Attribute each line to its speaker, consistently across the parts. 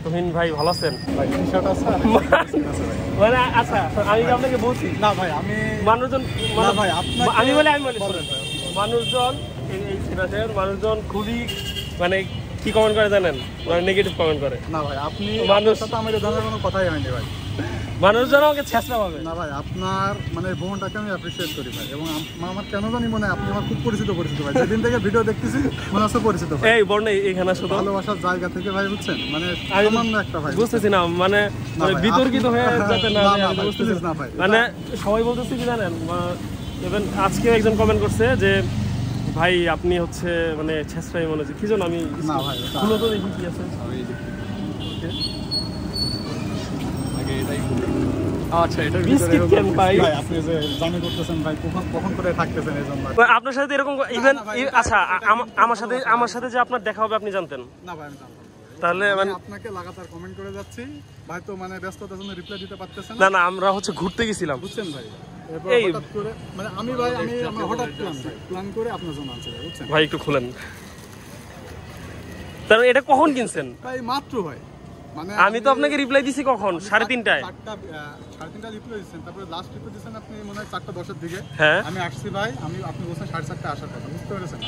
Speaker 1: তুহিন ভাই ভালো আছেন? মানে আচ্ছা আমি আপনাকে বলছি
Speaker 2: না ভাই আমি
Speaker 1: মানুষজন
Speaker 2: ভাই
Speaker 1: আমি বলে মানুষজন মানুষজন খুবই মানে কি কমেন্ট করে জানেন, মানে নেগেটিভ কমেন্ট করে।
Speaker 2: না ভাই আপনি
Speaker 1: মানুষ
Speaker 2: সাথে আমাদের জানার কোনো কথাই হয়নি ভাই।
Speaker 1: মানুষজন আমাকে ছেঁচড়া পাবে
Speaker 2: না ভাই, আপনার মানে বোনটাকে আমি অ্যাপ্রিসিয়েট করি ভাই, এবং আমার কেন জানি মনে হয় আপনি আমার খুব পরিচিত ভাই। যেদিন থেকে ভিডিও দেখতেছি মনে হচ্ছে পরিচিত ভাই।
Speaker 1: এই বর্ণ এইখানে শুধু
Speaker 2: ভালোবাসার জায়গা থেকে ভাই, বুঝছেন? মানে সামান্য একটা ভাই
Speaker 1: বুঝতেছি না, মানে বিতর্কিত হয়ে যাবে না, বুঝতেছি
Speaker 2: না ভাই।
Speaker 1: মানে সবাই বলতেছে কি জানেন, ইভেন আজকে একজন কমেন্ট করছে যে ভাই আপনি হচ্ছে মানে ছেঁচড়াই মনে হচ্ছে কি জন্য। আমি
Speaker 2: না ভাই
Speaker 1: খুলো তো দেখি কি আছে।
Speaker 2: আচ্ছা এটা
Speaker 1: বিস্কিট কেন ভাই?
Speaker 2: আপনি যে জানি করতেছেন ভাই, কখন করে থাকতেছেন এই জন্য।
Speaker 1: আপনার সাথে এরকম ইভেন আচ্ছা আমার সাথে যে আপনার দেখা হবে আপনি জানতেন?
Speaker 2: না ভাই আমি জানতাম।
Speaker 1: তাহলে মানে
Speaker 2: আপনাকে লাগাতার কমেন্ট করে যাচ্ছি ভাই, তো মানে ব্যস্ততার জন্য রিপ্লাই দিতে পারতেছেন
Speaker 1: না। না আমরা হচ্ছে ঘুরতে গেছিলাম,
Speaker 2: বুঝছেন ভাই। এরপর হঠাৎ করে মানে আমি হঠাৎ প্ল্যান করে আপনার জন্য আনছি ভাই, বুঝছেন?
Speaker 1: ভাই একটু খুলেন। তাহলে এটা কখন কিনছেন
Speaker 2: ভাই? মাত্র ভাই, মানে
Speaker 1: আমি তো আপনাকে রিপ্লাই দিছি কখন? 3:30টায়।
Speaker 2: 3:30 রিপ্লাই দিয়েছেন, তারপরে লাস্ট রিপ্লাই দিয়েছেন আপনি মনে হয় 4:10 এর দিকে।
Speaker 1: হ্যাঁ
Speaker 2: আমি আসছি ভাই, আপনি বলছেন 4:30টায় আসার কথা, বুঝতে পেরেছেন?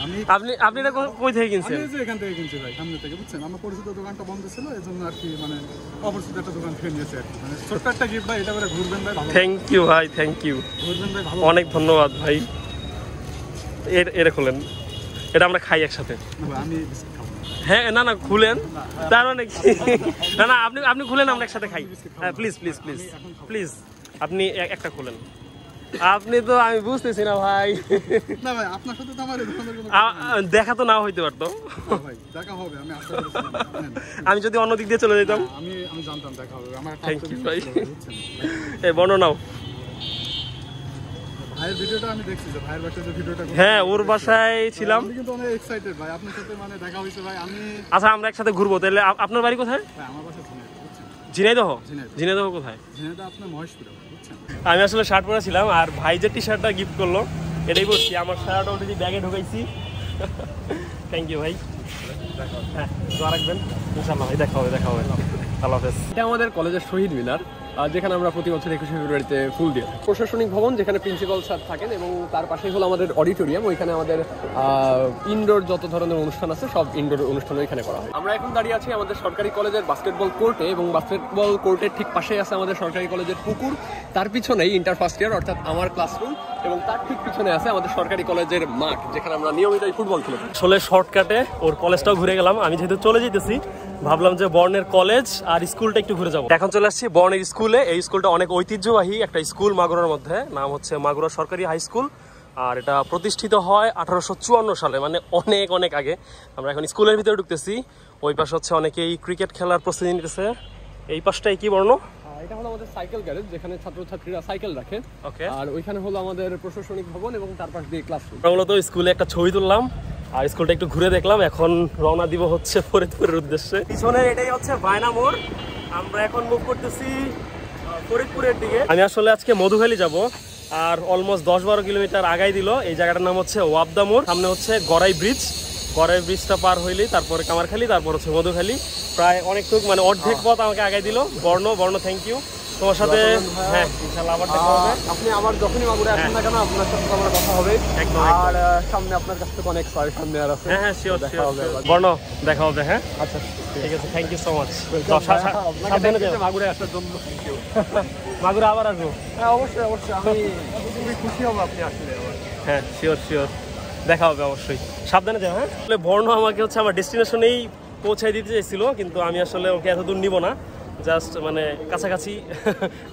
Speaker 1: আপনি এটা কই থেকে কিনছেন?
Speaker 2: আমি যে এখান থেকে কিনছি ভাই, সামনে থেকে, বুঝছেন? আমার পরিচিত দোকানটা বন্ধ ছিল, এজন্য আর কি মানে অপরিচিত একটা দোকান থেকে নিয়েছি আর কি। মানে ছোট্ট একটা গিফট ভাই, এটা করে ঘুরবেন ভাই।
Speaker 1: থ্যাংক ইউ ভাই, থ্যাংক ইউ,
Speaker 2: ঘুরবেন ভাই, ভালো
Speaker 1: অনেক ধন্যবাদ ভাই। এটা খুলেন, এটা আমরা খাই একসাথে।
Speaker 2: আমি
Speaker 1: হ্যাঁ না না খুলেন, তার মানে না না আপনি খুলেন, আমরা একসাথে খাই। হ্যাঁ প্লিজ প্লিজ প্লিজ প্লিজ আপনি একটা খুলেন। আপনি তো আমি বুঝতেছি না ভাই।
Speaker 2: না ভাই আপনার সাথে তো আমার
Speaker 1: দেখা তো না হইতে পারতো
Speaker 2: ভাই, দেখা হবে আমি আশা করছিলাম।
Speaker 1: আমি যদি অন্য দিক দিয়ে চলে যেতাম।
Speaker 2: আমি জানতাম দেখা হবে আমার।
Speaker 1: থ্যাংক ইউ ভাই। এই বর্ণনাও
Speaker 2: ভাইয়ের ভিডিওটা আমি দেখছি, যে ভাইয়ের বাসায় যে ভিডিওটা,
Speaker 1: হ্যাঁ ওর বাসায় ছিলাম।
Speaker 2: আমি কিন্তু অনেক এক্সাইটেড ভাই, আপনার সাথে মানে দেখা হইছে ভাই। আমি
Speaker 1: আচ্ছা আমরা একসাথে ঘুরবো তাহলে। আপনার বাড়ি কোথায়?
Speaker 2: ভাই আমার বাসা
Speaker 1: ঝিনাইদহ। ঝিনাইদহ কোথায়?
Speaker 2: ঝিনাইদহ আপনার মহেশপুরে, বুঝছেন?
Speaker 1: আমি আসলে শার্ট পরেছিলাম, আর ভাই যে টি শার্টটা গিফট করলো এটাই পরছি। আমার শার্ট অলরেডি ব্যাগে ঢুকাইছি। থ্যাংক ইউ ভাই। হ্যাঁ দোয়া রাখবেন, ইনশাআল্লাহ ভাই দেখা হবে। আল্লাহ হাফেজ।
Speaker 3: এটা আমাদের কলেজের শহীদ মিনার, যেখানে আমরা প্রতি বছর 21শে ফেব্রুয়ারিতে ফুল দিয়ে প্রশাসনিক ভবন, যেখানে প্রিন্সিপাল স্যার থাকেন, এবং তার পাশেই হলো আমাদের অডিটোরিয়াম। ওইখানে আমাদের ইনডোর যত ধরনের অনুষ্ঠান আছে সব ইনডোর অনুষ্ঠান ওইখানে করা হয়। আমরা এখন দাঁড়িয়ে আছি আমাদের সরকারি কলেজের বাস্কেটবল কোর্টে, এবং বাস্কেটবল কোর্টের ঠিক পাশেই আছে আমাদের সরকারি কলেজের পুকুর। তার পিছনেই ইন্টার ফার্স্ট ইয়ার অর্থাৎ আমার ক্লাসরুম, এবং তার ঠিক পিছনে আছে আমাদের সরকারি কলেজের মাঠ, যেখানে আমরা নিয়মিত ফুটবল খেলি।
Speaker 1: আসলে শর্টকাটে ওর কলেজটাও ঘুরে গেলাম। আমি যেহেতু চলে যেতেছি ভাবলাম যে বর্ণের কলেজ আর স্কুলটা একটু ঘুরে যাবো। এখন চলে আসছি বর্ণের স্কুলে। এই স্কুলটা অনেক ঐতিহ্যবাহী একটা স্কুল মাগুরার মধ্যে, নাম হচ্ছে মাগুরা সরকারি হাই স্কুল। আর এটা প্রতিষ্ঠিত হয় 1854 সালে, মানে অনেক অনেক আগে। আমরা এখন স্কুলের ভিতরে ঢুকতেছি। ওই পাশে হচ্ছে অনেকেই ক্রিকেট খেলার প্রস্তুতি নিতেছে। এই পাশটাই কি বর্ণ?
Speaker 3: এটা হলো আমাদের সাইকেল গ্যারেজ, যেখানে ছাত্রছাত্রীরা সাইকেল রাখে।
Speaker 1: ওকে।
Speaker 3: আর ওইখানে হলো আমাদের প্রশাসনিক ভবন, এবং তার পাশ দিয়ে ক্লাসরুম।
Speaker 1: মূলত স্কুলে একটা ছবি তুললাম আর স্কুলটা একটু ঘুরে দেখলাম। এখন রওনা দিব হচ্ছে ফরিদপুরের উদ্দেশ্যে। পিছনের এটাই হচ্ছে বায়না মোড়। আমরা এখন মুভ করতেছি ফরিদপুরের দিকে। আমি আসলে আজকে মধুখালী যাব, আর অলমোস্ট 10-12 কিলোমিটার আগাই দিল। এই জায়গাটার নাম হচ্ছে ওয়াবদা মোড়। সামনে হচ্ছে গড়াই ব্রিজ। গড়াই ব্রিজটা পার হইলেই তারপরে কামারখালী, তারপর হচ্ছে মধুখালী। প্রায় অনেকটুকু মানে অর্ধেক পথ আমাকে আগাই দিল। বর্ণ থ্যাংক ইউ তোমার সাথে। হ্যাঁ ইনশাআল্লাহ আবার দেখা হবে।
Speaker 3: আপনি আবার যখনই মাগুরা আসেন না কেন, আপনার সাথে আমার কথা হবে একদম। আর সামনে আপনার কাছ থেকে অনেক সাজেশন নেওয়ার আছে।
Speaker 1: হ্যাঁ শিওর বর্ণ দেখা হবে। হ্যাঁ
Speaker 3: আচ্ছা
Speaker 1: ঠিক আছে, থ্যাংক ইউ সো মাচ। সাবধানে যাও।
Speaker 3: মাগুরা আসার জন্য থ্যাংক ইউ।
Speaker 1: মাগুরা আবার আসবো।
Speaker 3: হ্যাঁ অবশ্যই আমি খুবই খুশি হব আপনি আসলে।
Speaker 1: হ্যাঁ শিওর দেখা হবে অবশ্যই। সাবধানে যাও। হ্যাঁ আসলে বর্ণ আমাকে হচ্ছে আমার ডেস্টিনেশনেই পৌঁছায় দিতে চাইছিল, কিন্তু আমি আসলে ওকে এত দূর নিব না, জাস্ট মানে কাছাকাছি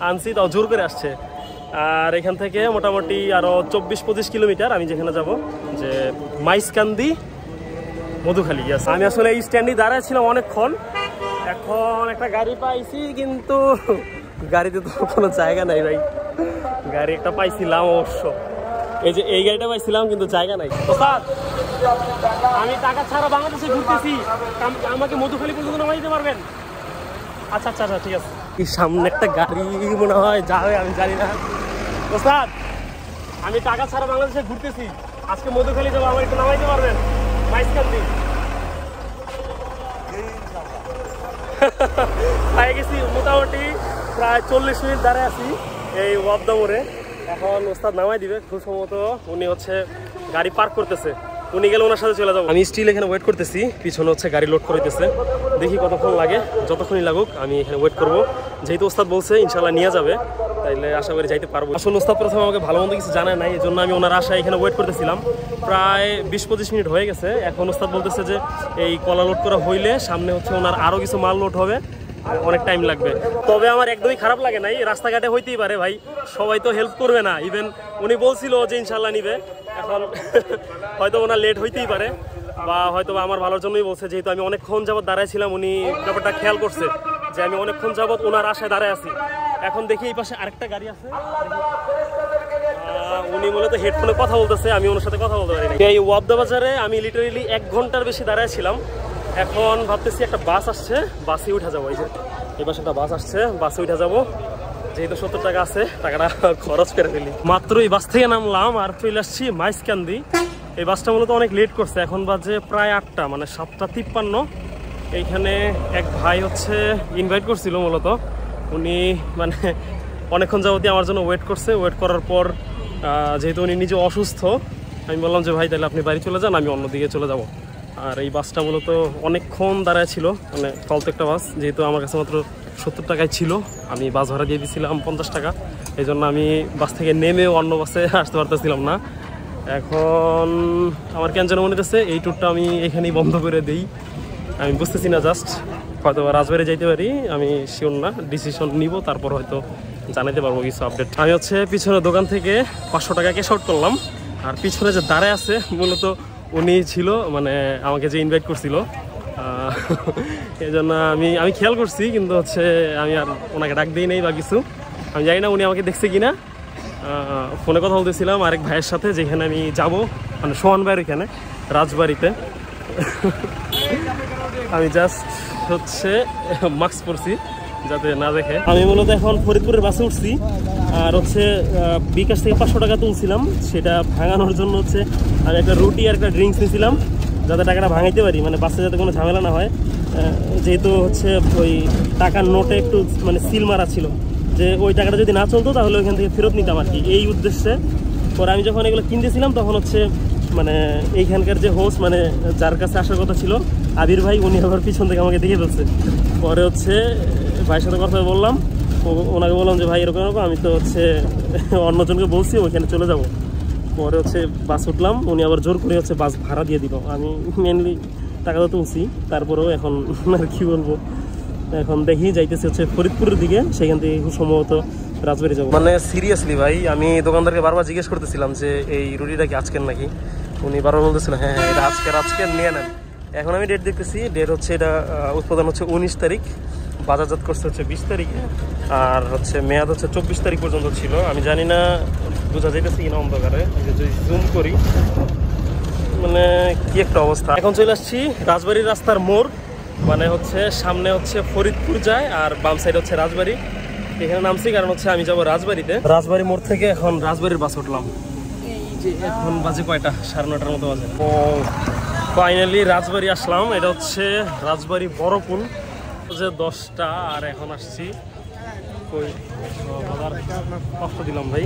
Speaker 1: আনছি, তাও জোর করে আসছে। আর এখান থেকে মোটামুটি আরও 24-25 কিলোমিটার আমি যেখানে যাব, যে মাইজকান্দি মধুখালী। ইয়াস, আমি আসলে এই স্ট্যান্ডে দাঁড়ায় ছিলাম অনেকক্ষণ। এখন একটা গাড়ি পাইছি, কিন্তু গাড়িতে তো কোনো জায়গা নাই ভাই। গাড়ি একটা পাইছিলাম অবশ্য, এই যে এই গাড়িটা পাইছিলাম, কিন্তু জায়গা নাই। ওস্তাদ আমি টাকা ছাড়া বাংলাদেশে ঘুরতেছি, আমাকে মধুখালী পর্যন্ত নামাই দিতে পারবেন? আচ্ছা ঠিক আছে। এই সামনে একটা গাড়ি মনে হয় যাবে, আমি জানি না। ওস্তাদ আমি টাকা ছাড়া বাংলাদেশে ঘুরতেছি, আজকে মধুখালী যাবো, আমার একটু নামাইতে পারবেন? মাইজকান্দি প্রায় 40 মিনিট দাঁড়ায় আছি এই ওয়াবদা মোড়ে। এখন ওস্তাদ নামাই দিবে খুব সম্ভবত, উনি হচ্ছে গাড়ি পার্ক করতেছে, উনি গেলে ওনার সাথে চলে যাবো। আমি স্টিল এখানে ওয়েট করতেছি, পিছনে হচ্ছে গাড়ি লোড করতেছে, দেখি কতক্ষণ লাগে, যতক্ষণই লাগুক আমি এখানে ওয়েট করবো। যেহেতু ওস্তাদ বলছে ইনশাল্লাহ নিয়ে যাবে, তাইলে আশা করি যাইতে পারবো। আসলে ওস্তাদ প্রথমে আমাকে ভালো মন্দ কিছু জানায় নাই, এই জন্য আমি ওনার আশায় এখানে ওয়েট করতেছিলাম। প্রায় 20-25 মিনিট হয়ে গেছে। এখন ওস্তাদ বলতেছে যে এই কলা লোড করা হইলে সামনে হচ্ছে ওনার আরও কিছু মাল লোড হবে, অনেক টাইম লাগবে। তবে আমার একদমই খারাপ লাগে নাই, রাস্তাঘাটে হইতেই পারে ভাই, সবাই তো হেল্প করবে না। ইভেন উনি বলছিল যে ইনশাল্লাহ নিবে, এখন হয়তো ওনার লেট হইতেই পারে, বা হয়তো আমার ভালোর জন্যই বলছে। যেহেতু আমি অনেকক্ষণ যাবৎ দাঁড়াইছিলাম, উনি ব্যাপারটা খেয়াল করছে যে আমি অনেকক্ষণ যাবৎ ওনার আশায় দাঁড়ায় আছি। এখন দেখি এই পাশে আরেকটা গাড়ি আছে, উনি মূলত হেডফোনে কথা বলতেছে, আমি ওনার সাথে কথা বলতে পারি না। এই ওয়াবদা বাজারে আমি লিটারেলি 1 ঘন্টার বেশি দাঁড়ায় ছিলাম। এখন ভাবতেছি একটা বাস আসছে, বাসে উঠে যাবো। এই যে এই পাশে একটা বাস আসছে, বাসে উঠে যাবো। যেহেতু 70 টাকা আছে, টাকাটা খরচ করে ফেলি। মাত্র এই বাস থেকে নামলাম আর চলে আসছি মাইজকান্দি। এই বাসটা মূলত অনেক লেট করছে, এখন বাজে প্রায় 8টা, মানে 7:53। এইখানে এক ভাই হচ্ছে ইনভাইট করছিল মূলত, উনি মানে অনেকক্ষণ যাবতীয় আমার জন্য ওয়েট করছে। ওয়েট করার পর যেহেতু উনি নিজে অসুস্থ, আমি বললাম যে ভাই তাহলে আপনি বাড়ি চলে যান, আমি অন্যদিকে চলে যাব। আর এই বাসটা মূলত অনেকক্ষণ দাঁড়ায় ছিল, মানে ফালতু একটা বাস। যেহেতু আমার কাছে মাত্র 70 টাকায় ছিল, আমি বাস ভাড়া দিয়ে দিয়েছিলাম 50 টাকা, এই জন্য আমি বাস থেকে নেমেও অন্য বাসে আসতে পারতেছিলাম না। এখন আমার কেন যেন মনে হচ্ছে এই ট্যুরটা আমি এখানেই বন্ধ করে দিই। আমি বুঝতেছি না, জাস্ট হয়তো রাজবাড়ি যাইতে পারি, আমি শিওর না, ডিসিশন নিব, তারপর হয়তো জানাতে পারবো কিছু আপডেট। আমি হচ্ছে পিছনের দোকান থেকে 500 টাকা ক্যাশ আউট করলাম। আর পিছনে যে দাঁড়ায় আছে মূলত উনি ছিল, মানে আমাকে যে ইনভাইট করছিল, এই জন্য আমি খেয়াল করছি, কিন্তু হচ্ছে আমি আর ওনাকে ডাক দিই নেই বা কিছু। আমি জানি না উনি আমাকে দেখছে কিনা। ফোনে কথা বলতেছিলাম আরেক ভাইয়ের সাথে, যেখানে আমি যাব, মানে সোহান ভাইয়ের এখানে রাজবাড়িতে। আমি জাস্ট হচ্ছে মাস্ক পরছি যাতে না দেখে। আমি মূলত এখন ফরিদপুরের বাসে উঠছি, আর হচ্ছে বিকাশ থেকে 500 টাকা তুলছিলাম, সেটা ভাঙানোর জন্য হচ্ছে আমি একটা রুটি আর একটা ড্রিঙ্কস নিয়েছিলাম, যাতে টাকাটা ভাঙাইতে পারি, মানে বাসে যাতে কোনো ঝামেলা না হয়। যেহেতু হচ্ছে ওই টাকার নোটে একটু মানে সিল মারা ছিল, যে ওই টাকাটা যদি না চলতো তাহলে ওইখান থেকে ফেরত নিতাম আর কি, এই উদ্দেশ্যে। পরে আমি যখন এগুলো কিনতেছিলাম তখন হচ্ছে মানে এইখানকার যে হোস্ট, মানে যার কাছে আসার কথা ছিল আবির ভাই, উনি আবার পিছন থেকে আমাকে দেখে ফেলছে। পরে হচ্ছে ভাইয়ের সাথে কথা বললাম, ওনাকে বললাম যে ভাই এরকম এরকম, আমি তো হচ্ছে অন্যজনকে বলছি ওইখানে চলে যাব। পরে হচ্ছে বাস উঠলাম, উনি আবার জোর করে হচ্ছে বাস ভাড়া দিয়ে দিল। আমি মেনলি টাকা তো তুলছি, তারপরেও এখন আর কি বলবো, এখন দেখি যাইতেছে হচ্ছে ফরিদপুরের দিকে, সেখান থেকে খুব সম্ভবত রাজবাড়ি যাবো। মানে সিরিয়াসলি ভাই, আমি দোকানদারকে বারবার জিজ্ঞেস করতেছিলাম যে এই রুটিটা কি আজকের নাকি, উনি বারবার বলতেছিল হ্যাঁ হ্যাঁ এটা আজকের নিয়ে নেন। এখন আমি ডেট দেখতেছি, ডেট হচ্ছে এটা উৎপাদন হচ্ছে 19 তারিখ, বাজারজাত করছে হচ্ছে 20 তারিখে, আর হচ্ছে মেয়াদ হচ্ছে 24 তারিখ পর্যন্ত ছিল। আমি জানি না বোঝা যাইতেছে কিনা অন্ধকারে, যদি জুম করি, মানে কি একটা অবস্থা। এখন চলে আসছি রাজবাড়ির রাস্তার মোড়, মানে হচ্ছে সামনে হচ্ছে ফরিদপুর যায় আর বাম সাইড হচ্ছে রাজবাড়ি। এখানে নামছি কারণ হচ্ছে আমি যাবো রাজবাড়িতে। রাজবাড়ি মোড় থেকে এখন রাজবাড়ির বাস উঠলাম। এই যে এখন বাজে কয়টা, 9:30 মতো বাজে। ও ফাইনালি রাজবাড়ি আসলাম। এটা হচ্ছে রাজবাড়ি বড়পুল, যে 10টা, আর এখন আসছি কই। কষ্ট দিলাম ভাই,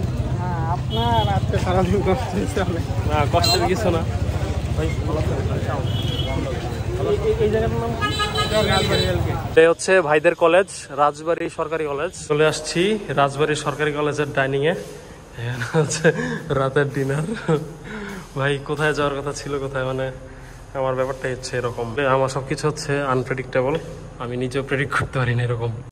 Speaker 2: আপনার আজকে সারাদিন কষ্ট হয়েছে অনেক।
Speaker 1: না কষ্টের কিছু না ভাই। এই জায়গাটার নাম এটা হচ্ছে ভাইদের কলেজ, রাজবাড়ি সরকারি কলেজ। চলে আসছি রাজবাড়ি সরকারি কলেজের ডাইনিং এ, হচ্ছে রাতের ডিনার। ভাই কোথায় যাওয়ার কথা ছিল, কোথায়, মানে আমার ব্যাপারটাই হচ্ছে এরকম। আমার সবকিছু হচ্ছে আনপ্রেডিক্টেবল, আমি নিজেও প্রেডিক্ট করতে পারি না এরকম।